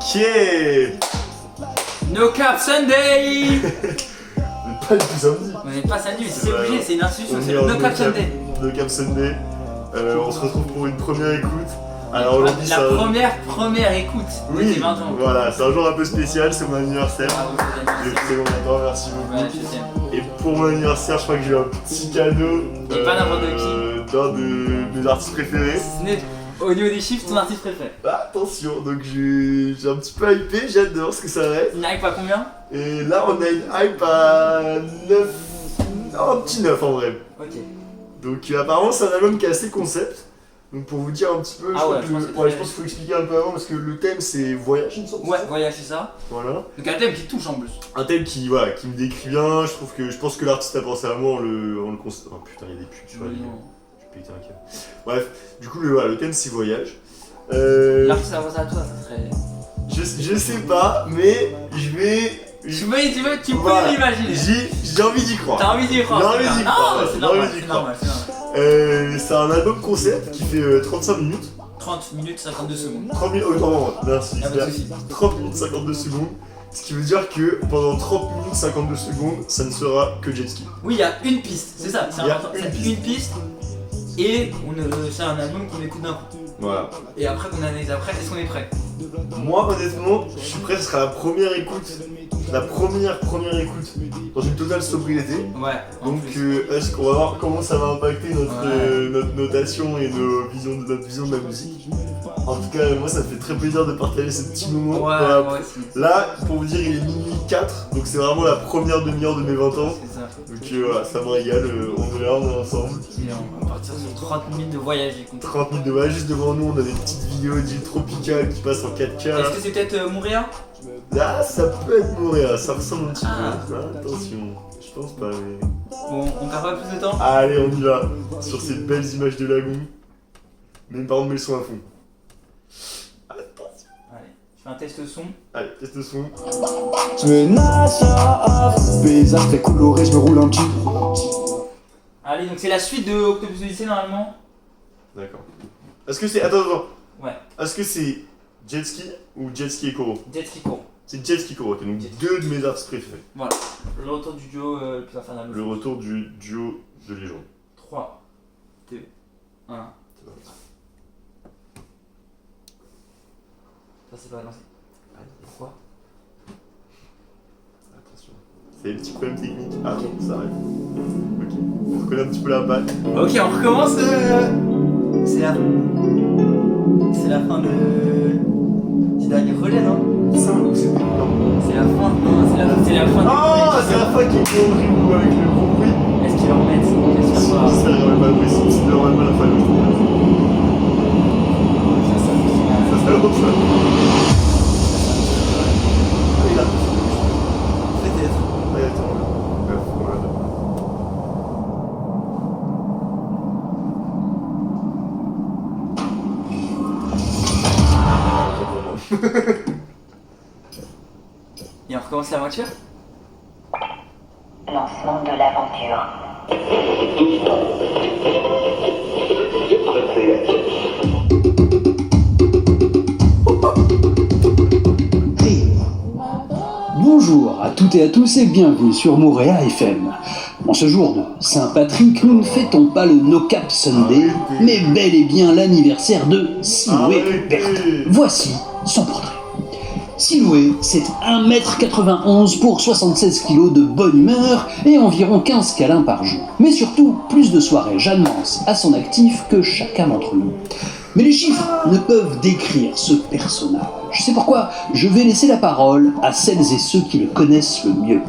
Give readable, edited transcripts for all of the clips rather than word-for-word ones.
Ok. No Cap Sunday. Pas du tout samedi. On n'est pas samedi, mais c'est Ouais. obligé, c'est une institution, On c'est est le en No Cap Sunday. No Cap Sunday. On se retrouve pour une première écoute. Alors aujourd'hui, La première écoute de tes 20 ans. Voilà, c'est un jour un peu spécial, c'est mon anniversaire. Bravo, c'est J'ai l'anniversaire. fêté mon anniversaire, merci beaucoup. Ouais, je sais. Et pour mon anniversaire, je crois que j'ai un petit cadeau. Et pas n'importe d'un de mes artistes préférés. Si ce n'est au niveau des chiffres, ton artiste préféré. Attention, donc j'ai un petit peu hypé, j'adore ce que ça reste. Une hype à combien? Et là, on a une hype à 9. Non, un petit 9 en vrai. Ok. Donc apparemment, c'est un album qui est assez concept. Donc pour vous dire un petit peu, Ah je ouais, pense qu'il faut expliquer un peu avant parce que le thème c'est voyage, une sorte. Ouais, voyage, c'est ça. Voilà. Donc un thème qui touche en plus. Un thème qui me décrit bien. Je pense que l'artiste a pensé à moi en le concept. Oh putain, il y a des putes sur la ligne. Je vais péter un câble. Bref, du coup le thème c'est voyage. L'artiste a pensé à toi, ça serait. Je sais pas, mais je vais. Tu peux Voilà. l'imaginer. J'ai envie d'y croire. T'as envie d'y croire. J'ai envie d'y croire, Non, ouais, c'est j'ai normal, envie d'y c'est croire. normal, c'est normal. C'est un album concept qui fait 35 minutes. 30 minutes 52 secondes. 30 minutes. Oh non, merci. Ah, pas de soucis. 30 minutes 52 secondes. Ce qui veut dire que pendant 30 minutes 52 secondes, ça ne sera que jet ski. Oui, il y a une piste, c'est ça, c'est Il y a important. une C'est piste. une piste et c'est un album qu'on écoute d'un coup. Voilà. Et après qu'on analyse après, est-ce qu'on est prêt? Moi, honnêtement, je suis prêt. Ce sera la première écoute. La première écoute dans une totale sobriété. Ouais. en Donc, plus. est-ce qu'on va voir comment ça va impacter Ouais. notre notation et notre vision de la musique. En tout cas, moi, ça me fait très plaisir de partager ce petit moment. Ouais, Voilà. moi aussi. Là, pour vous dire, il est minuit 4, donc c'est vraiment la première demi-heure de mes 20 ans. C'est ça. Donc voilà, ça me régale, on est là, on est ensemble. Et on va partir sur 30 minutes de voyage. 30 minutes de voyage, juste devant nous, on a des petites vidéos d'îles tropicales qui passent en 4K. Est-ce que c'est peut-être Mouria? Là, ça peut être Montréal, ça ressemble un petit Ah. peu. Ah, attention, je pense pas, mais. Bon, on perd pas plus de temps? Allez, on y va, sur ces belles images de lagoon. Mais par contre, mets le son à fond. Attention. Allez, je fais un test son. Allez, teste le son. Paysage très coloré, je me roule un petit. Allez, donc c'est la suite de Octopus Odyssey normalement. D'accord. Est-ce que c'est. Attends. Ouais. Est-ce que c'est jet ski ou jet ski et Koro? Jet Ski Court. C'est jet ski Koro, ok, donc Jet ski. deux de mes artistes préférés. Voilà. Le retour du duo le plus infernal. Le retour du duo de légende. 3, 2, 1. Ça c'est pas lancé. Pourquoi? Attention. C'est des petits problèmes techniques. Ah non, ça arrive. Ok. On reconnaît un petit peu la balle. Ok, on recommence. C'est la fin du dernier projet, non? Ça ou c'est non. C'est la fin, non, c'est la fin du Ah, projet. c'est la fin qui est horrible avec le gros bruit. Est-ce qu'ils le remettent? J'espère pas. Ça aurait pas possible, c'est vraiment pas la fin de ça serait autre chose. Et là. Peut-être. Ouais, attends. Voilà. Et on recommence l'aventure? Lancement de l'aventure. Bonjour à toutes et à tous et bienvenue sur Montréal FM. En ce jour de Saint-Patrick, nous ne fêtons pas le No Cap Sunday, mais bel et bien l'anniversaire de Siloué Berthe. Voici son portrait. Siloué, c'est 1m91 pour 76 kg de bonne humeur et environ 15 câlins par jour. Mais surtout, plus de soirées Jeanne-Mance à son actif que chacun d'entre nous. Mais les chiffres ne peuvent décrire ce personnage. C'est pourquoi je vais laisser la parole à celles et ceux qui le connaissent le mieux.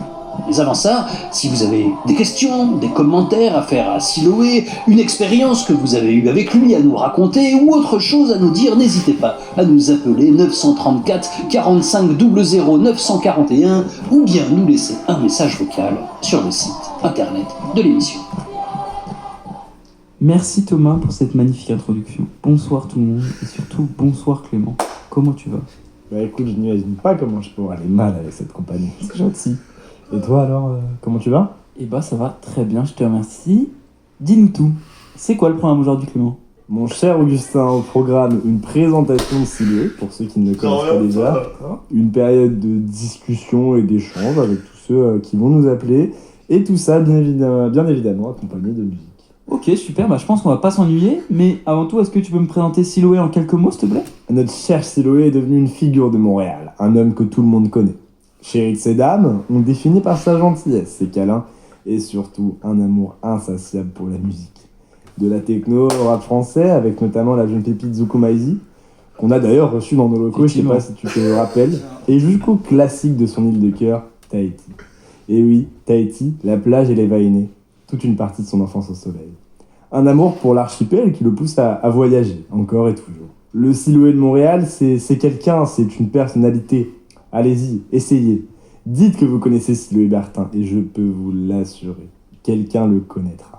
Mais avant ça, si vous avez des questions, des commentaires à faire à Siloué, une expérience que vous avez eue avec lui à nous raconter ou autre chose à nous dire, n'hésitez pas à nous appeler 934 45 00 941 ou bien nous laisser un message vocal sur le site internet de l'émission. Merci Thomas pour cette magnifique introduction. Bonsoir tout le monde et surtout bonsoir Clément. Comment tu vas? Bah écoute, je n'imagine pas comment je pourrais aller mal avec cette compagnie. C'est gentil. Et toi alors, comment tu vas? Eh bah ça va très bien, je te remercie. Dis-nous tout. C'est quoi le programme aujourd'hui Clément? Mon cher Augustin, au programme, une présentation de Siloé, pour ceux qui ne le connaissent pas déjà. Une période de discussion et d'échange avec tous ceux qui vont nous appeler. Et tout ça, bien évidemment, accompagné de musique. Ok, super, bah je pense qu'on va pas s'ennuyer, mais avant tout, est-ce que tu peux me présenter Siloé en quelques mots, s'il te plaît? Notre cher Siloé est devenu une figure de Montréal, un homme que tout le monde connaît. Chéri de ses dames, on le définit par sa gentillesse, ses câlins, et surtout un amour insatiable pour la musique. De la techno au rap français, avec notamment la jeune pépite Zuko Maizi, qu'on a d'ailleurs reçu dans nos locaux, je sais pas si tu te le rappelles, et jusqu'au classique de son île de cœur, Tahiti. Et oui, Tahiti, la plage et les vainés, toute une partie de son enfance au soleil. Un amour pour l'archipel qui le pousse à voyager, encore et toujours. Le Siloé de Montréal, c'est quelqu'un, c'est une personnalité. Allez-y, essayez. Dites que vous connaissez Siloé Bertin, et je peux vous l'assurer, quelqu'un le connaîtra.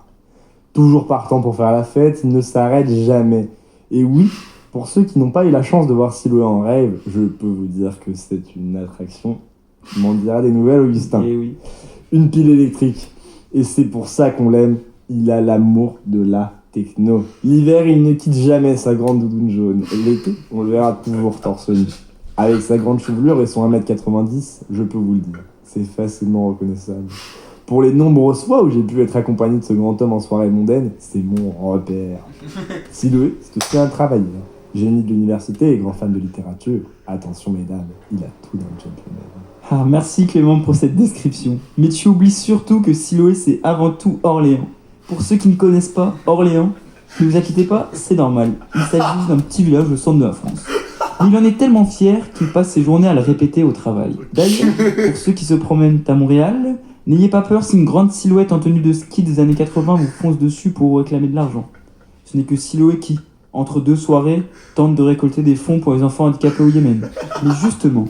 Toujours partant pour faire la fête, il ne s'arrête jamais. Et oui, pour ceux qui n'ont pas eu la chance de voir Siloé en rêve, je peux vous dire que c'est une attraction. M'en dira des nouvelles, Augustin. Eh oui. Une pile électrique. Et c'est pour ça qu'on l'aime. Il a l'amour de la techno. L'hiver, il ne quitte jamais sa grande doudoune jaune. Et l'été, on le verra toujours torse nu. Avec sa grande chevelure et son 1m90, je peux vous le dire, c'est facilement reconnaissable. Pour les nombreuses fois où j'ai pu être accompagné de ce grand homme en soirée mondaine, c'est mon repère. Siloé, c'est aussi un travailleur. Génie de l'université et grand fan de littérature. Attention mesdames, il a tout dans le gentleman. Ah, merci Clément pour cette description. Mais tu oublies surtout que Siloé, c'est avant tout Orléans. Pour ceux qui ne connaissent pas Orléans, ne vous inquiétez pas, c'est normal. Il s'agit d'un petit village au centre de la France. Mais il en est tellement fier qu'il passe ses journées à le répéter au travail. D'ailleurs, pour ceux qui se promènent à Montréal, n'ayez pas peur si une grande silhouette en tenue de ski des années 80 vous fonce dessus pour vous réclamer de l'argent. Ce n'est que Siloé qui, entre deux soirées, tente de récolter des fonds pour les enfants handicapés au Yémen. Mais justement,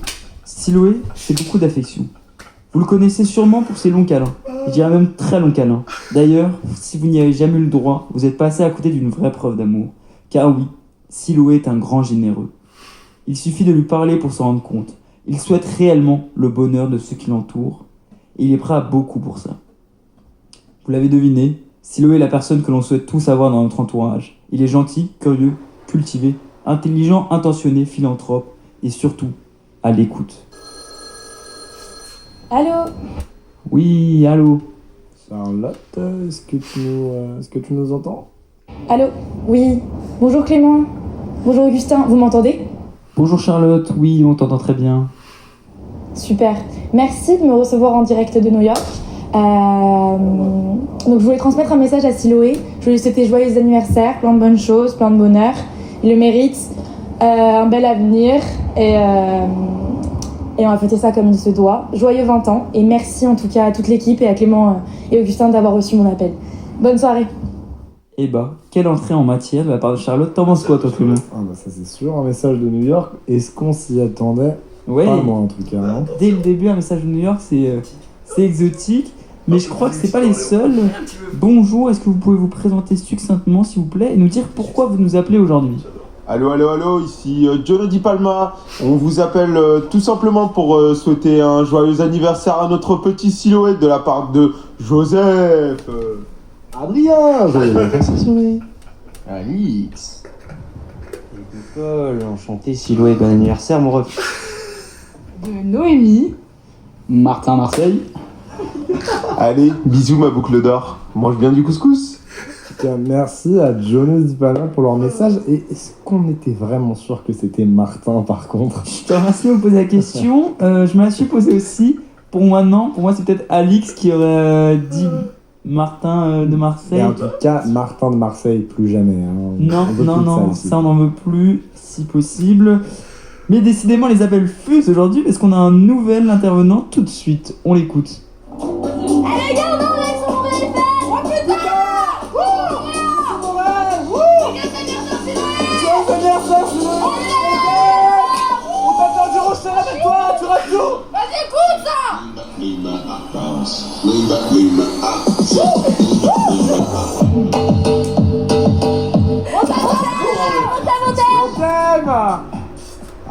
Siloé, c'est beaucoup d'affection. Vous le connaissez sûrement pour ses longs câlins. Je dirais même très longs câlins. D'ailleurs, si vous n'y avez jamais eu le droit, vous êtes passé à côté d'une vraie preuve d'amour. Car oui, Siloé est un grand généreux. Il suffit de lui parler pour s'en rendre compte. Il souhaite réellement le bonheur de ceux qui l'entourent. Et il est prêt à beaucoup pour ça. Vous l'avez deviné, Siloé est la personne que l'on souhaite tous avoir dans notre entourage. Il est gentil, curieux, cultivé, intelligent, intentionné, philanthrope et surtout à l'écoute. Allô? Oui, allô? Charlotte, est-ce que tu nous entends? Allô? Oui. Bonjour Clément. Bonjour Augustin, vous m'entendez? Bonjour Charlotte, oui, on t'entend très bien. Super. Merci de me recevoir en direct de New York. Donc je voulais transmettre un message à Siloé. Je voulais lui souhaiter joyeux anniversaire, plein de bonnes choses, plein de bonheur. Il le mérite, un bel avenir et on va fêter ça comme il se doit. Joyeux 20 ans et merci en tout cas à toute l'équipe et à Clément et Augustin d'avoir reçu mon appel. Bonne soirée. Eh bah, quelle entrée en matière de la part de Charlotte. T'en penses quoi toi Clément? Ah bah ça c'est sûr, un message de New York. Est-ce qu'on s'y attendait? Ouais. Pas moi en tout cas. Hein. Dès le début, un message de New York, c'est exotique. Mais je crois que c'est pas les seuls. Bonjour, est-ce que vous pouvez vous présenter succinctement s'il vous plaît et nous dire pourquoi vous nous appelez aujourd'hui? Allô, ici Jono Di Palma. On vous appelle tout simplement pour souhaiter un joyeux anniversaire à notre petit Siloé de la part de Joseph. Adrien, joyeux anniversaire Siloé. Alix. Paul, enchanté Siloé, bon anniversaire mon ref. De Noémie. Martin Marseille. Allez, bisous ma boucle d'or. Mange bien du couscous. Merci à Jonas Di Palma pour leur message. Et est-ce qu'on était vraiment sûr que c'était Martin par contre? Je te remercie de me poser la question. Je me la suis posée aussi. Pour moi, non. Pour moi, c'est peut-être Alix qui aurait dit Martin de Marseille. Et en tout cas, Martin de Marseille, plus jamais. Hein. Non, ça on n'en veut plus, si possible. Mais décidément, les appels fusent aujourd'hui parce qu'on a un nouvel intervenant tout de suite. On l'écoute. Eh les gars, non, là, ils sont Montréal FM. Oh putain. Vas-y, écoute ça.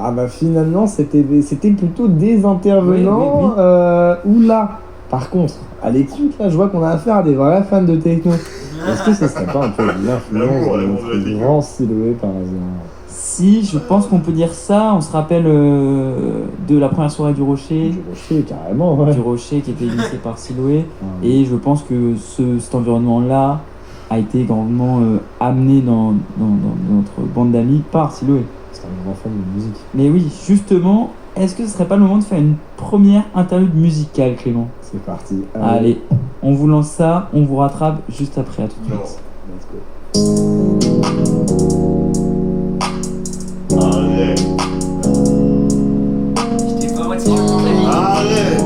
Ah bah finalement, c'était plutôt des intervenants. Oui. Oula. Par contre, à l'écoute, là, je vois qu'on a affaire à des vrais fans de techno. Est-ce que ça serait pas un peu l'influence L'amour, de l'amour de la notre vie. grand Siloé par hasard? Si, je pense qu'on peut dire ça. On se rappelle de la première soirée du Rocher. Du Rocher, carrément, ouais. Du Rocher qui était initié par Siloé. Ah, Et je pense que cet environnement-là a été grandement amené dans notre bande d'amis par Siloé. c'est un grand fan de musique. Mais oui, justement, est-ce que ce serait pas le moment de faire une première interlude musicale, Clément? C'est parti. Allez, on vous lance ça, on vous rattrape juste après, à tout de Non. suite. Let's go. Allez. J'étais pas à moitié sûr, mon ami. Allez.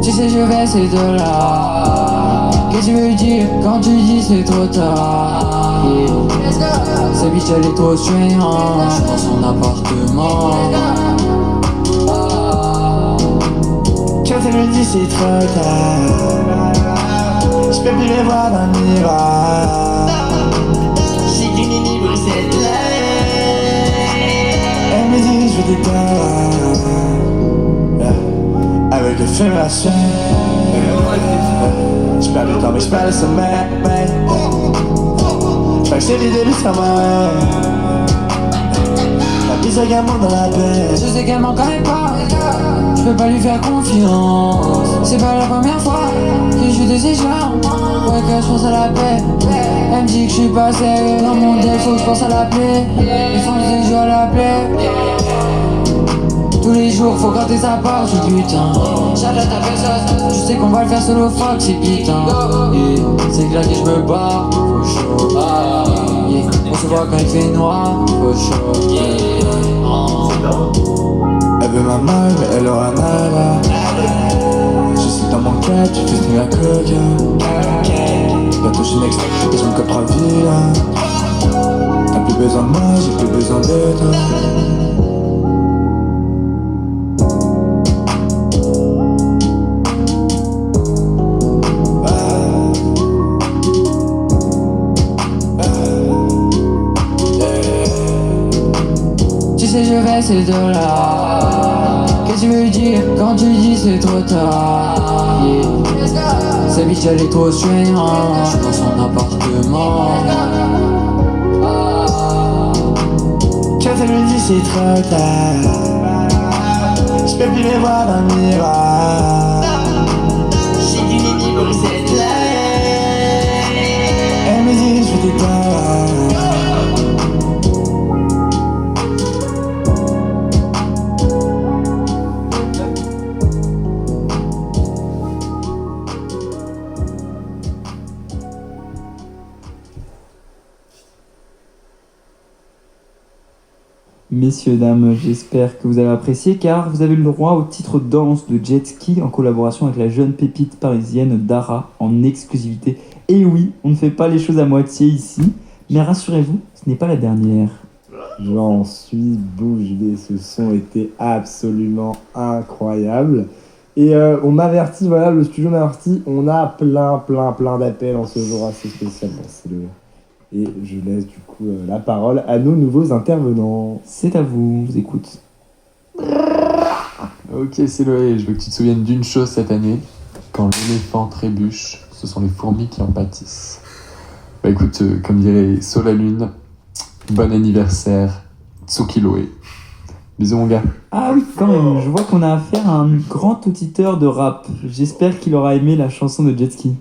Tu sais je vais ces deux là. Qu'est-ce que tu veux dire quand tu dis c'est trop tard? Cette bitch elle est trop strange. J'suis dans son appartement. Quand elle me dit c'est trop tard, j'peux plus les voir dans le miroir. J'ai du nini pour cette life. Elle me dit je veux des gars avec le feu à sueur. J'perds le temps mais j'perds le sommeil. J'fais que c'est l'idée du travail. La bise également dans la paix. Je sais qu'elle m'en connaît pas. J'peux pas lui faire confiance. C'est pas la première fois que je suis de ces genres. Ouais que je pense à la paix. Elle me dit que je suis pas sérieux. Dans mon deck faut que je pense à la plaie. Les fonds je joue à la plaie. Tous les jours faut gratter sa part, je dis putain. J'adore ta personne, je sais qu'on va le faire solo, fuck c'est putain. Yeah. C'est clair que je me bats, faut chaud. Yeah. On se voit quand il fait noir, faut chaud. Yeah. Elle veut ma main, mais elle aura nada. Je suis dans mon cadre, tu fais de la coca. Bientôt je next, et je me copera vie. T'as plus besoin de moi, j'ai plus besoin de toi. Je vais ces deux là. Qu'est-ce que tu veux dire quand tu dis c'est trop tard? Yeah. Cette bitch elle est trop strange. J'suis dans son appartement. Quand elle me dit c'est trop tard, j'peux plus les voir dans le miroir. J'ai du nini pour cette life. Elle me dit je veux des gars. Messieurs, dames, j'espère que vous avez apprécié car vous avez le droit au titre Danse de Jet Ski en collaboration avec la jeune pépite parisienne Dara en exclusivité. Et oui, on ne fait pas les choses à moitié ici, mais rassurez-vous, ce n'est pas la dernière. J'en suis bouche bée, ce son était absolument incroyable. Et on m'avertit, voilà, le studio m'avertit, on a plein d'appels en ce jour assez spécial. Bon, c'est le... Et je laisse du coup la parole à nos nouveaux intervenants. C'est à vous, on vous écoute. Ok, c'est Loé, je veux que tu te souviennes d'une chose cette année. Quand l'éléphant trébuche, ce sont les fourmis qui en pâtissent. Bah écoute, comme dirait Solalune, bon anniversaire, Tsuki Loé. Bisous mon gars. Ah oui, quand même, je vois qu'on a affaire à un grand auditeur de rap. J'espère qu'il aura aimé la chanson de Jet Ski.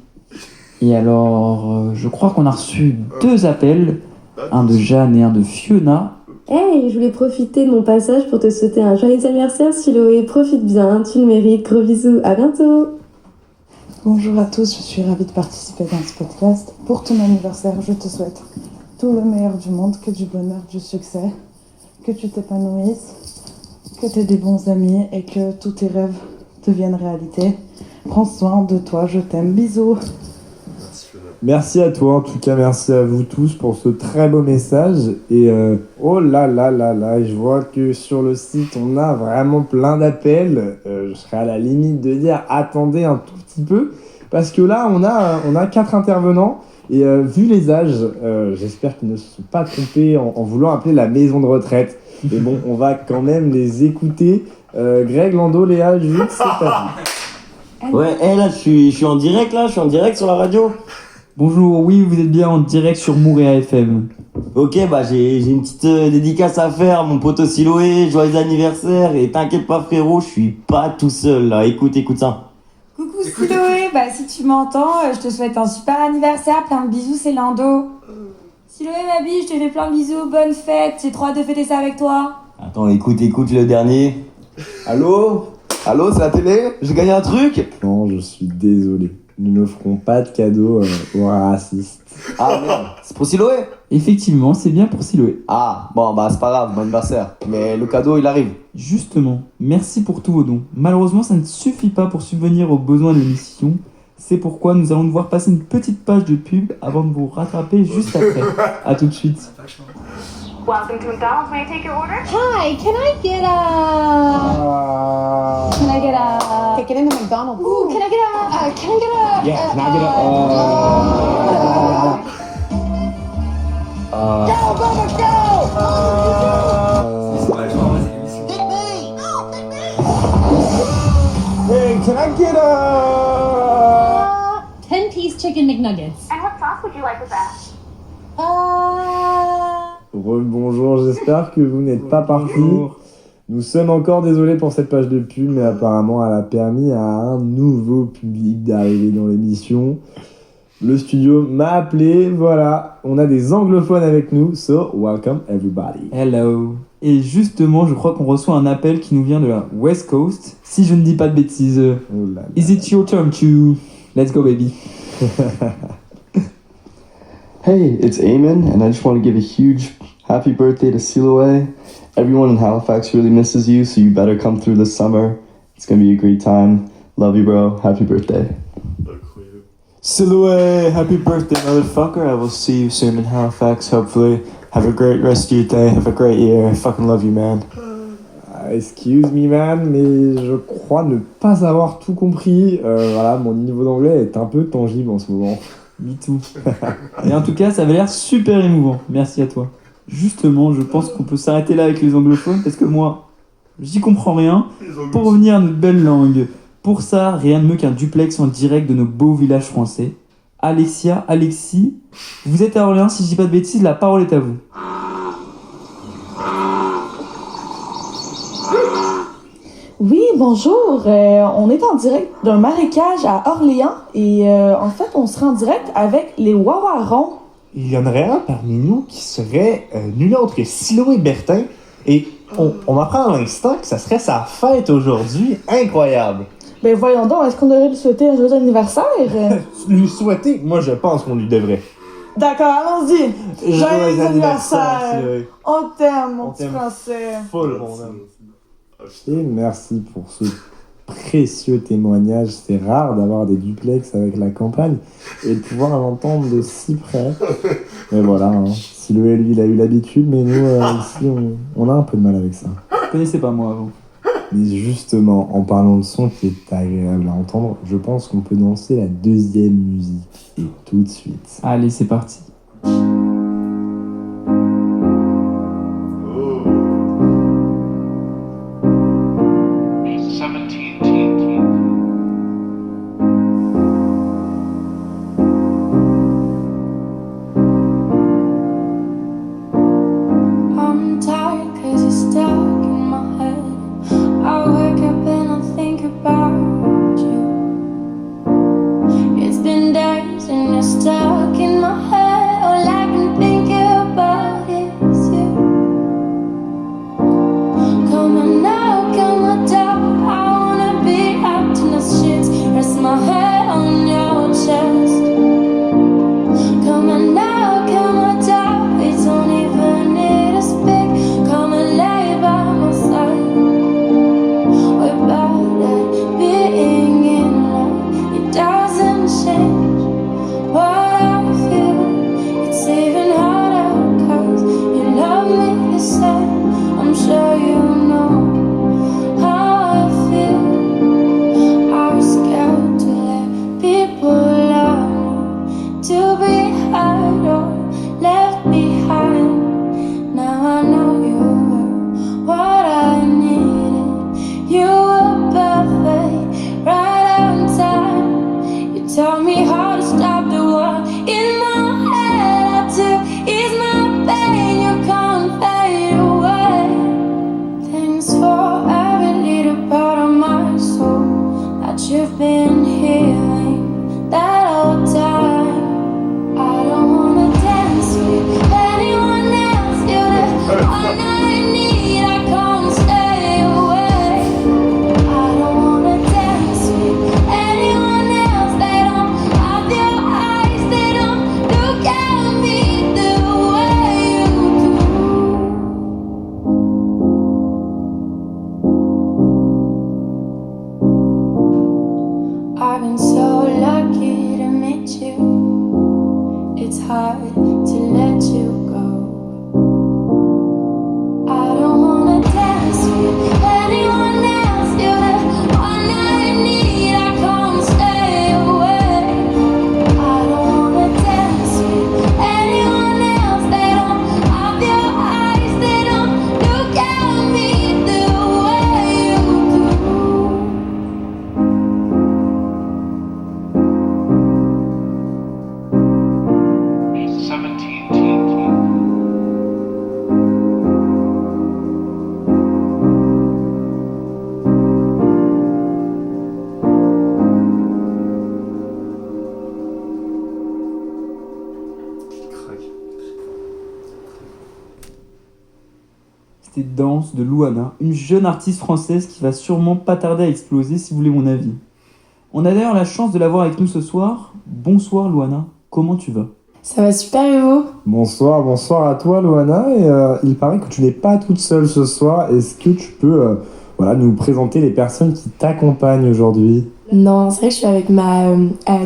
Et alors, je crois qu'on a reçu 2 appels, un de Jeanne et un de Fiona. Hey, je voulais profiter de mon passage pour te souhaiter un joyeux anniversaire, Siloé. Profite bien, tu le mérites. Gros bisous, à bientôt. Bonjour à tous, je suis ravie de participer dans ce podcast. Pour ton anniversaire, je te souhaite tout le meilleur du monde, que du bonheur, du succès, que tu t'épanouisses, que tu aies des bons amis et que tous tes rêves deviennent réalité. Prends soin de toi, je t'aime. Bisous. Merci à toi, en tout cas, merci à vous tous pour ce très beau message. Et oh là là, je vois que sur le site, on a vraiment plein d'appels. Je serais à la limite de dire, attendez un tout petit peu, parce que là, on a 4 intervenants. Et vu les âges, j'espère qu'ils ne se sont pas trompés en voulant appeler la maison de retraite. Mais bon, on va quand même les écouter. Greg, Lando, Léa, Jules, c'est pas Ouais, là, je suis en direct sur la radio. Bonjour, oui, vous êtes bien en direct sur Mouréa FM. Ok, bah j'ai une petite dédicace à faire, mon pote Siloé, joyeux anniversaire, et t'inquiète pas frérot, je suis pas tout seul là, écoute ça. Coucou Siloé, bah si tu m'entends, je te souhaite un super anniversaire, plein de bisous, c'est Lando. Siloé ma bille, je te fais plein de bisous, bonne fête, j'ai trop hâte de fêter ça avec toi. Attends, écoute le dernier. Allô, c'est la télé? J'ai gagné un truc? Non, je suis désolé. Nous n'offrons pas de cadeaux aux racistes. Ah merde, c'est pour Siloé? Effectivement, c'est bien pour Siloé. Ah, bon bah c'est pas grave, bon anniversaire. Mais le cadeau il arrive. Justement, merci pour tous vos dons. Malheureusement, ça ne suffit pas pour subvenir aux besoins de l'émission. C'est pourquoi nous allons devoir passer une petite page de pub avant de vous rattraper juste après. A tout de suite. Welcome to McDonald's. May I take your order? Hi, can I get a... Take it into McDonald's. Ooh, can I get a... Yeah, can I get Go, Bubba, go! Hey, can I get a... 10-piece chicken McNuggets. And what sauce would you like with that? Rebonjour, j'espère que vous n'êtes pas partis. Nous sommes encore désolés pour cette page de pub, mais apparemment elle a permis à un nouveau public d'arriver dans l'émission. Le studio m'a appelé, voilà, on a des anglophones avec nous, so welcome everybody. Hello. Et justement, je crois qu'on reçoit un appel qui nous vient de la West Coast, si je ne dis pas de bêtises. Oh là là. Is it your turn to... Let's go baby. Hey, it's Eamon, and I just want to give a huge happy birthday to Siloé. Everyone in Halifax really misses you, so you better come through this summer. It's gonna be a great time. Love you, bro. Happy birthday. Siloé, happy birthday, motherfucker. I will see you soon in Halifax, hopefully. Have a great rest of your day. Have a great year. I fucking love you, man. Excuse me, man, mais je crois ne pas avoir tout compris. Voilà, mon niveau d'anglais est un peu tangible en ce moment. Me too. Et en tout cas, ça avait l'air super émouvant. Merci à toi. Justement, je pense qu'on peut s'arrêter là avec les anglophones parce que moi, j'y comprends rien. Pour revenir à notre belle langue, pour ça, rien de mieux qu'un duplex en direct de nos beaux villages français. Alexis, vous êtes à Orléans, si je dis pas de bêtises, la parole est à vous. Oui, bonjour. On est en direct d'un marécage à Orléans et en fait, on sera en direct avec les Wawarons. Il y en aurait un parmi nous qui serait nul autre que Siloé Bertin et on apprend à l'instant que ça serait sa fête aujourd'hui. Incroyable! Ben voyons donc, est-ce qu'on devrait lui souhaiter un joyeux anniversaire? Lui souhaiter? Moi, je pense qu'on lui devrait. D'accord, allons-y. Joyeux anniversaire. Siloé. On t'aime, mon petit t'aime. français. Full, mon homme. Et merci pour ce précieux témoignage. C'est rare d'avoir des duplex avec la campagne et de pouvoir l'entendre de si près. Mais voilà, hein. Siloé, lui, il a eu l'habitude, mais nous, ici, on a un peu de mal avec ça. Je connaissais pas moi avant. Mais justement, en parlant de son qui est agréable à entendre, je pense qu'on peut danser la deuxième musique. Et tout de suite. Allez, c'est parti. I'm tired 'cause you're stuck in my head. I wake up and I think about you. It's been days and you're stuck in my head. to let you go. I don't wanna dance with anyone else. You're the one I need. I can't stay away. I don't wanna dance with anyone else. They don't have your eyes. They don't look at me the way you do. C'était Danse de Louana, une jeune artiste française qui va sûrement pas tarder à exploser si vous voulez mon avis. On a d'ailleurs la chance de l'avoir avec nous ce soir. Bonsoir Louana, comment tu vas? Ça va super et vous? Bonsoir à toi Loana, et il paraît que tu n'es pas toute seule ce soir. Est-ce que tu peux nous présenter les personnes qui t'accompagnent aujourd'hui? Non, c'est vrai que je suis avec ma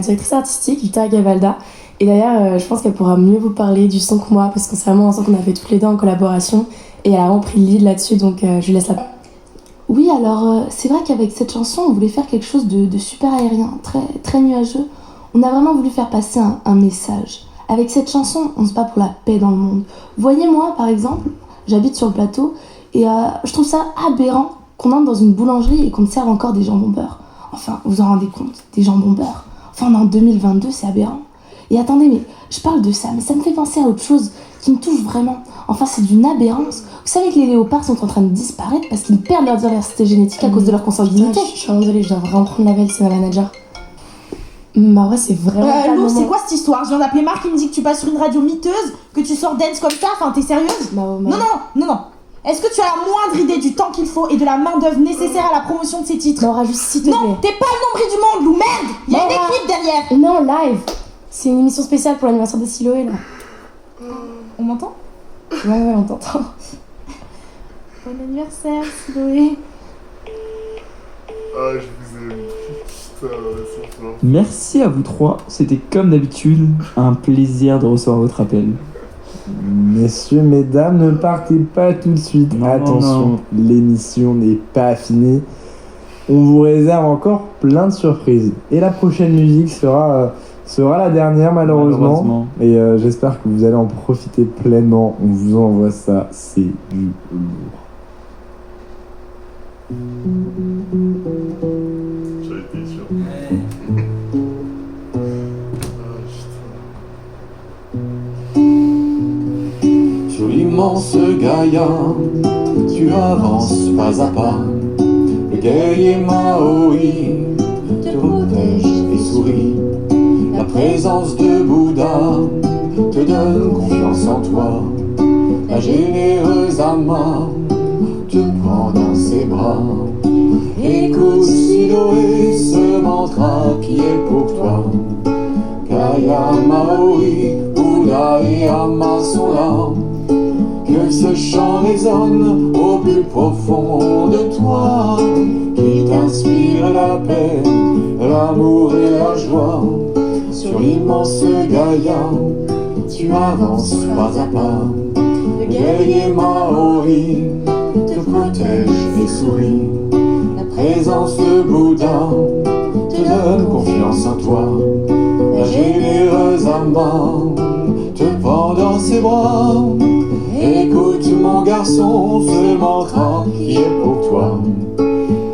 directrice artistique, Victoria Gavalda. Et d'ailleurs, je pense qu'elle pourra mieux vous parler du son que moi, parce que c'est vraiment un son qu'on a fait toutes les deux en collaboration. Et elle a vraiment pris le lead là-dessus, donc je lui laisse la... Oui, alors c'est vrai qu'avec cette chanson, on voulait faire quelque chose de super aérien, très nuageux. On a vraiment voulu faire passer un message. Avec cette chanson, on se bat pour la paix dans le monde. Voyez, moi, par exemple, j'habite sur le plateau, et je trouve ça aberrant qu'on entre dans une boulangerie et qu'on te serve encore des jambons beurre. Enfin, vous en rendez compte, des jambons beurre. Enfin, on est en 2022, c'est aberrant. Et attendez, mais je parle de ça, mais ça me fait penser à autre chose qui me touche vraiment. Enfin, c'est d'une aberrance. Vous savez que les léopards sont en train de disparaître parce qu'ils perdent leur diversité génétique à cause de leur consanguinité. Je suis désolée, je dois vraiment prendre la belle, c'est ma manager. Mais en vrai, c'est vraiment pas le Lou, moment. c'est quoi cette histoire? Je viens d'appeler Marc, il me dit que tu passes sur une radio miteuse, que tu sors dance comme ça, enfin t'es sérieuse? Non. Est-ce que tu as la moindre idée du temps qu'il faut et de la main-d'œuvre nécessaire à la promotion de ces titres? Laura, juste s'il te plaît. Non, t'es pas le nombril du monde, Lou, merde! Il y a une équipe derrière! Non, live. C'est une émission spéciale pour l'anniversaire de Siloé, là. On m'entend? Ouais, on t'entend. Bon anniversaire, Siloé. Ah, je vous aime. Putain, c'est fort. Merci à vous trois, c'était comme d'habitude un plaisir de recevoir votre appel. Messieurs, mesdames, ne partez pas tout de suite. Attention, l'émission n'est pas finie. On vous réserve encore plein de surprises. Et la prochaine musique sera la dernière malheureusement. Et j'espère que vous allez en profiter pleinement. On vous envoie ça, c'est du lourd. J'avais été sûr. Sur l'immense Gaïa, tu avances pas à pas. Le guerrier Maori te protège et sourit. La présence de Bouddha te donne confiance en toi. La généreuse Ama te prend dans ses bras. Écoute Siloé, ce mantra qui est pour toi. Gaïa, Maori, Bouddha et Ama sont là. Que ce chant résonne au plus profond de toi, qu'il t'inspire la paix, l'amour et la joie. Sur l'immense Gaïa, tu avances pas à pas. Le guerrier Maori te protège et sourit. La présence de Bouddha te donne confiance en toi. La généreuse Ama te prend dans ses bras. Écoute mon garçon, ce mantra qui est pour toi.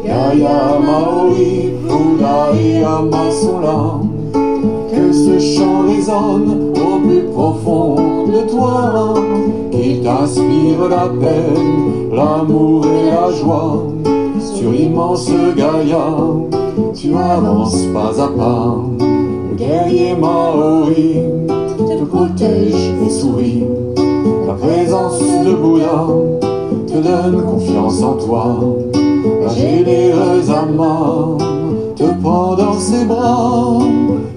Gaïa, Maori, Bouddha et Ama sont là. Que ce chant résonne au plus profond de toi. Qu'il t'inspire la paix, l'amour et la joie. Sur l'immense Gaïa, tu avances pas à pas. Le guerrier Maori te protège et sourit. La présence de Bouddha te donne confiance en toi. La généreuse Ama te prend dans ses bras.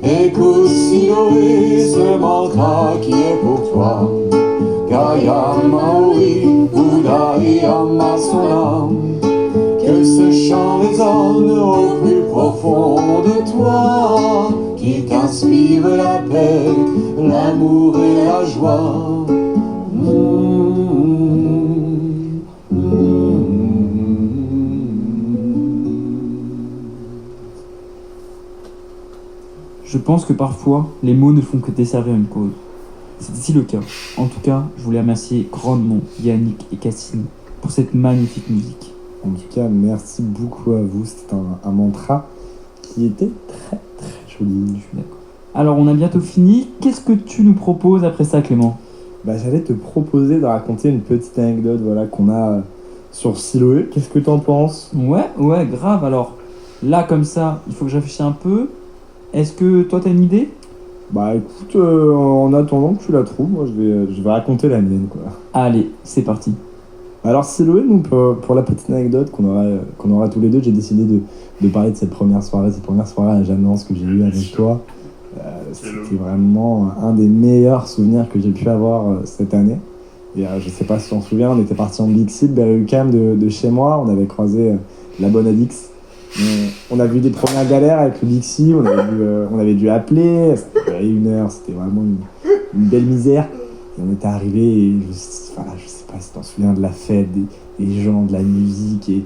Écoute Siloé, ce mantra qui est pour toi. Gaïa, Maori, Bouddha et Ama sont là. Que ce chant résonne au plus profond de toi. qui t'inspire la paix, l'amour et la joie. Je pense que parfois, les mots ne font que desservir une cause. C'est ici le cas. En tout cas, je voulais remercier grandement Yannick et Cassine pour cette magnifique musique. En tout cas, merci beaucoup à vous. C'était un mantra qui était très très joli. Je suis d'accord. Alors, on a bientôt fini. Qu'est-ce que tu nous proposes après ça, Clément ? J'allais te proposer de raconter une petite anecdote qu'on a sur Siloé. Qu'est-ce que t'en penses ? Ouais, grave. Alors, là, comme ça, il faut que je réfléchisse un peu. Est-ce que toi, t'as une idée ? Écoute, en attendant que tu la trouves, moi, je vais raconter la mienne, quoi. Allez, c'est parti. Alors, Siloé, nous, pour la petite anecdote qu'on aura tous les deux, j'ai décidé de parler de cette première soirée à Jeannance que j'ai eue avec toi. C'était vraiment un des meilleurs souvenirs que j'ai pu avoir cette année. Et je sais pas si tu t'en souviens, on était parti en Bixi, Berry-UQAM de chez moi, on avait croisé la bonne Adix. On a vu des premières galères avec le Bixi, on avait dû appeler, ça durait 1 heure, c'était vraiment une belle misère. Et on était arrivé et je sais pas si tu t'en souviens de la fête, des gens, de la musique. Et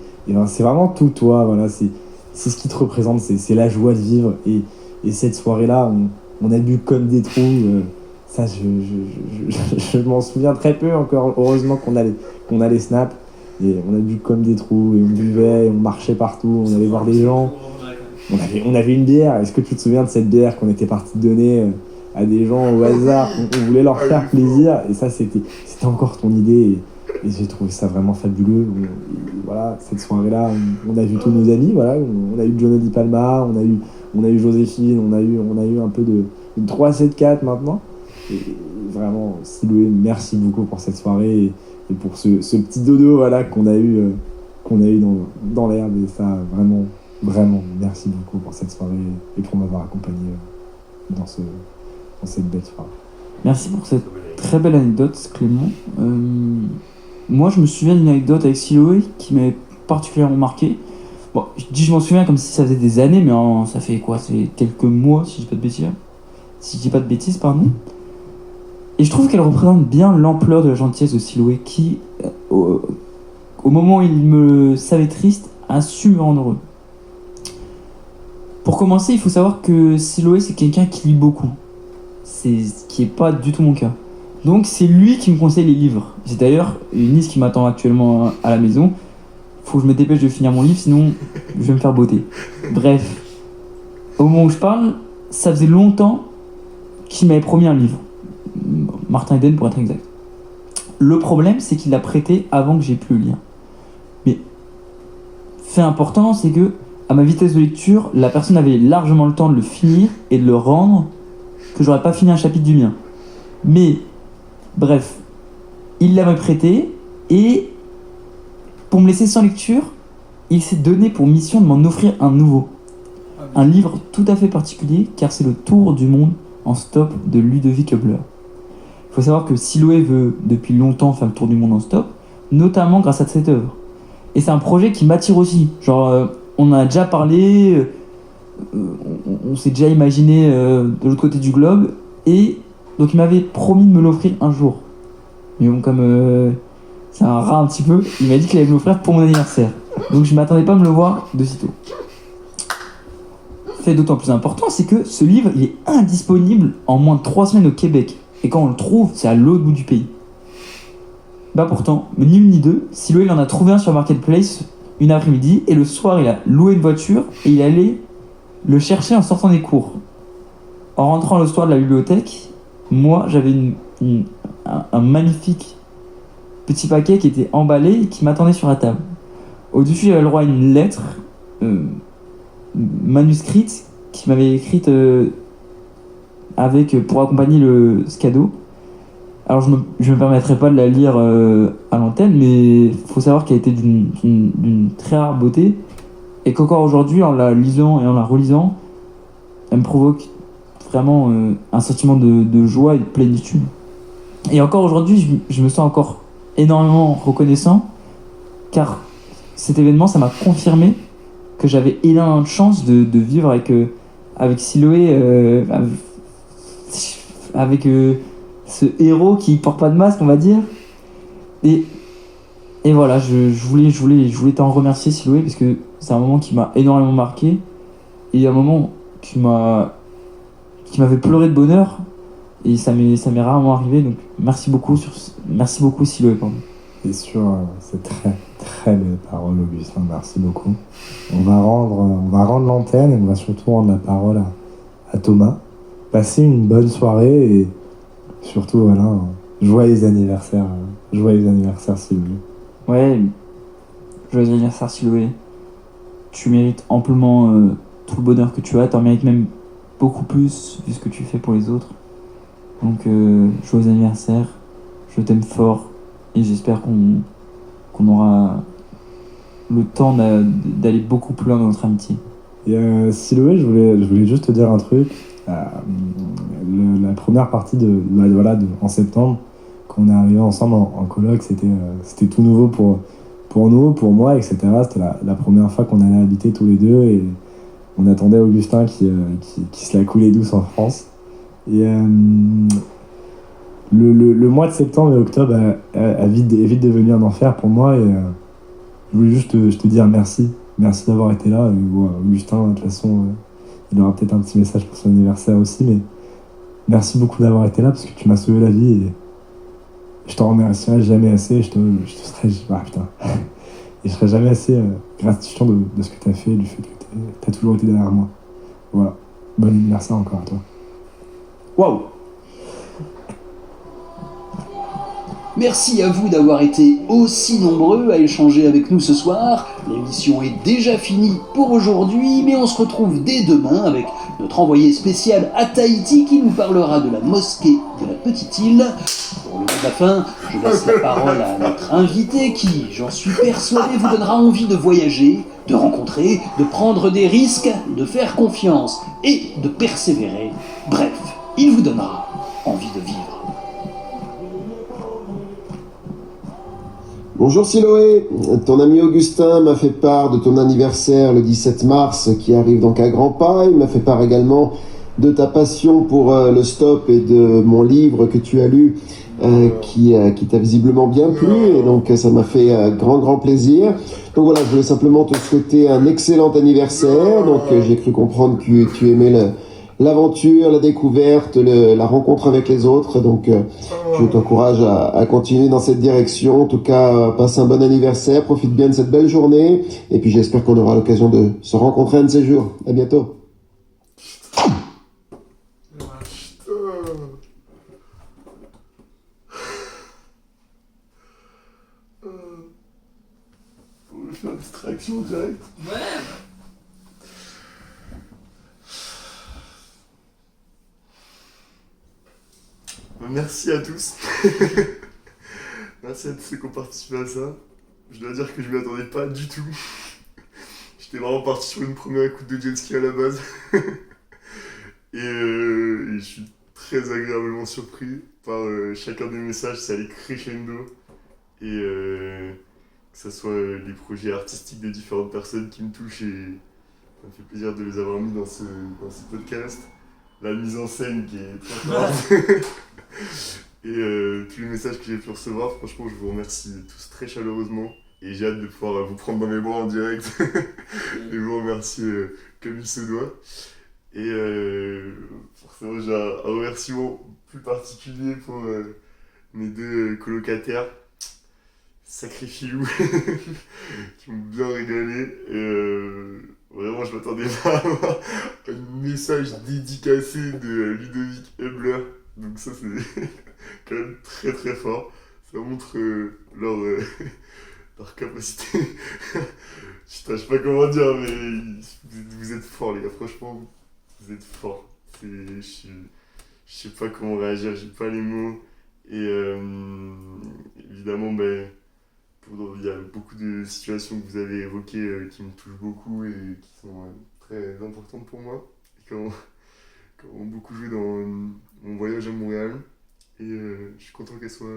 c'est vraiment tout toi, voilà, c'est ce qui te représente, c'est la joie de vivre. Et cette soirée-là, on a bu comme des trous. Ça, je m'en souviens très peu encore. Heureusement qu'on a les snaps. Et on a bu comme des trous. Et on buvait, et on marchait partout. On allait voir des gens. On avait une bière. Est-ce que tu te souviens de cette bière qu'on était parti donner à des gens au hasard? On voulait leur faire plaisir. Et ça, c'était encore ton idée. Et j'ai trouvé ça vraiment fabuleux. Voilà, cette soirée-là, on a vu tous nos amis. Voilà, on a eu Jono Di Palma, on a eu Joséphine, on a eu un peu de 3-7-4 maintenant. Et vraiment, Siloé, merci beaucoup pour cette soirée et pour ce petit dodo qu'on a eu dans l'herbe. Et ça, vraiment, merci beaucoup pour cette soirée et pour m'avoir accompagné dans cette belle soirée. Merci pour cette très belle anecdote, Clément. Moi, je me souviens d'une anecdote avec Siloé qui m'avait particulièrement marqué. Bon, je m'en souviens comme si ça faisait des années, mais ça fait quoi ? Ça fait quelques mois, si je dis pas de bêtises, pardon. Et je trouve qu'elle représente bien l'ampleur de la gentillesse de Siloé qui, au moment où il me savait triste, a su me rendre heureux. Pour commencer, il faut savoir que Siloé, c'est quelqu'un qui lit beaucoup. C'est ce qui n'est pas du tout mon cas. Donc c'est lui qui me conseille les livres. J'ai d'ailleurs une nièce qui m'attend actuellement à la maison. Faut que je me dépêche de finir mon livre, sinon je vais me faire botter. Bref, au moment où je parle, ça faisait longtemps qu'il m'avait promis un livre. Martin Eden pour être exact. Le problème, c'est qu'il l'a prêté avant que j'ai pu le lire. Mais fait important, c'est que à ma vitesse de lecture, la personne avait largement le temps de le finir et de le rendre, que j'aurais pas fini un chapitre du mien. Mais bref, il l'avait prêté et pour me laisser sans lecture, il s'est donné pour mission de m'en offrir un nouveau. Un livre tout à fait particulier car c'est le tour du monde en stop de Ludovic Hubler. Il faut savoir que Siloé veut depuis longtemps faire le tour du monde en stop, notamment grâce à cette œuvre. Et c'est un projet qui m'attire aussi. Genre, on en a déjà parlé, on s'est déjà imaginé de l'autre côté du globe, et donc il m'avait promis de me l'offrir un jour. Mais bon, comme c'est un rat un petit peu, il m'a dit qu'il allait me l'offrir pour mon anniversaire. Donc je m'attendais pas à me le voir de sitôt. Fait d'autant plus important, c'est que ce livre, il est indisponible en moins de 3 semaines au Québec. Et quand on le trouve, c'est à l'autre bout du pays. Pourtant, ni une ni deux, Siloé il en a trouvé un sur Marketplace une après-midi, et le soir il a loué une voiture et il allait le chercher en sortant des cours. En rentrant le soir de la bibliothèque, moi j'avais un magnifique petit paquet qui était emballé et qui m'attendait sur la table. Au-dessus, j'avais le droit à une lettre manuscrite qui m'avait écrite pour accompagner ce cadeau. Alors je me permettrai pas de la lire à l'antenne, mais il faut savoir qu'elle était d'une très rare beauté et qu'encore aujourd'hui, en la lisant et en la relisant, elle me provoque vraiment un sentiment de joie et de plénitude. Et encore aujourd'hui, je me sens encore énormément reconnaissant car cet événement, ça m'a confirmé que j'avais énormément de chance de vivre avec Siloé, avec ce héros qui porte pas de masque, on va dire. Et voilà, je voulais t'en remercier, Siloé, parce que c'est un moment qui m'a énormément marqué et un moment qui m'a fait pleurer de bonheur, et ça m'est rarement arrivé, donc merci beaucoup Siloé, pardon. Et sur ces très très belles paroles, Augustin, merci beaucoup. On va rendre l'antenne, et on va surtout rendre la parole à Thomas. Passez une bonne soirée et surtout voilà, joyeux anniversaire Siloé. Ouais, joyeux anniversaire Siloé. Tu mérites amplement tout le bonheur que tu as, t'en mérites même beaucoup plus vu ce que tu fais pour les autres. Donc joyeux anniversaire, je t'aime fort et j'espère qu'on aura le temps d'aller beaucoup plus loin dans notre amitié. Et Siloé, je voulais juste te dire un truc. La première partie en septembre, quand on est arrivé ensemble en coloc, c'était tout nouveau pour nous, pour moi, etc. C'était la première fois qu'on allait habiter tous les deux et on attendait Augustin qui se la coulait douce en France. Et le mois de septembre et octobre a vite devenu un enfer pour moi, et je voulais juste te dire merci d'avoir été là. Et, Augustin, de toute façon, il aura peut-être un petit message pour son anniversaire aussi, mais merci beaucoup d'avoir été là parce que tu m'as sauvé la vie et je t'en remercierai jamais assez. Je serai jamais assez gratifiant de ce que tu as fait et du fait que tu as toujours été derrière moi. Voilà, bon anniversaire encore à toi. Waouh! Merci à vous d'avoir été aussi nombreux à échanger avec nous ce soir. L'émission est déjà finie pour aujourd'hui, mais on se retrouve dès demain avec notre envoyé spécial à Tahiti qui nous parlera de la mosquée de la Petite Île. Pour le mot de la fin, je laisse la parole à notre invité qui, j'en suis persuadé, vous donnera envie de voyager, de rencontrer, de prendre des risques, de faire confiance et de persévérer. Bref, il vous donnera envie de vivre. Bonjour Siloé, ton ami Augustin m'a fait part de ton anniversaire le 17 mars qui arrive donc à grands pas. Il m'a fait part également de ta passion pour le stop et de mon livre que tu as lu qui t'a visiblement bien plu, et donc ça m'a fait grand plaisir. Donc voilà, je voulais simplement te souhaiter un excellent anniversaire. Donc j'ai cru comprendre que tu aimais l'aventure, la découverte, la rencontre avec les autres. Donc je t'encourage à continuer dans cette direction. En tout cas, passe un bon anniversaire, profite bien de cette belle journée. Et puis j'espère qu'on aura l'occasion de se rencontrer un de ces jours. À bientôt. On va faire distraction direct. Ouais. Merci à tous. Merci à tous ceux qui ont participé à ça. Je dois dire que je m'y attendais pas du tout. J'étais vraiment parti sur une première écoute de jet ski à la base. et je suis très agréablement surpris par chacun des messages. Ça allait crescendo. Et que ce soit les projets artistiques des différentes personnes qui me touchent, et ça me fait plaisir de les avoir mis dans ce podcast. La mise en scène qui est très forte. Et tous les messages que j'ai pu recevoir, franchement, je vous remercie tous très chaleureusement. Et j'ai hâte de pouvoir vous prendre dans mes bras en direct et vous remercier comme il se doit. Et forcément, j'ai un remerciement plus particulier pour mes deux colocataires, sacrés filous, qui m'ont bien régalé. Vraiment, je m'attendais pas à avoir un message dédicacé de Ludovic Ebler. Donc ça, c'est quand même très très fort. Ça montre leur capacité. Je sais pas comment dire, mais vous êtes forts, les gars. Franchement, vous êtes forts. Je sais pas comment réagir, j'ai pas les mots. Et évidemment, il y a beaucoup de situations que vous avez évoquées qui me touchent beaucoup et qui sont très importantes pour moi. Et qui ont beaucoup joué dans mon voyage à Montréal. Et je suis content qu'elle soit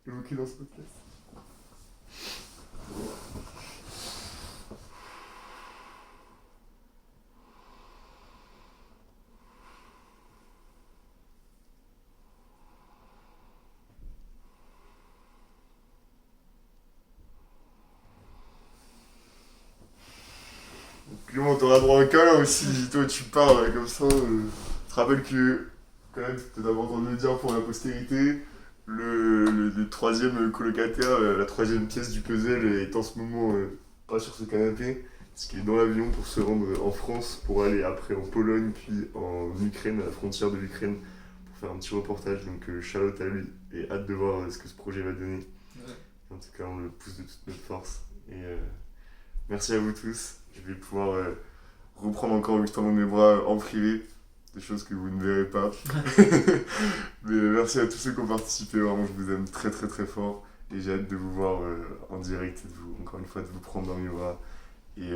évoquée dans ce podcast. Clément, t'auras droit à un câlin aussi, toi tu pars comme ça. Je te rappelle que, quand même, c'est peut-être important de le dire pour la postérité, le troisième colocataire, la troisième pièce du puzzle est en ce moment pas sur ce canapé, parce qu'il est dans l'avion pour se rendre en France, pour aller après en Pologne, puis en Ukraine, à la frontière de l'Ukraine, pour faire un petit reportage. Donc shout-out à lui, et hâte de voir ce que ce projet va donner. Ouais. En tout cas, on le pousse de toute notre force. Et merci à vous tous. Je vais pouvoir reprendre encore Augustin dans mes bras en privé, des choses que vous ne verrez pas. Mais merci à tous ceux qui ont participé, vraiment je vous aime très très très fort et j'ai hâte de vous voir en direct et de vous, encore une fois de vous prendre dans mes bras. Et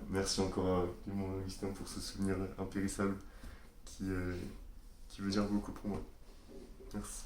merci encore à Clément et Augustin pour ce souvenir impérissable qui veut dire beaucoup pour moi. Merci.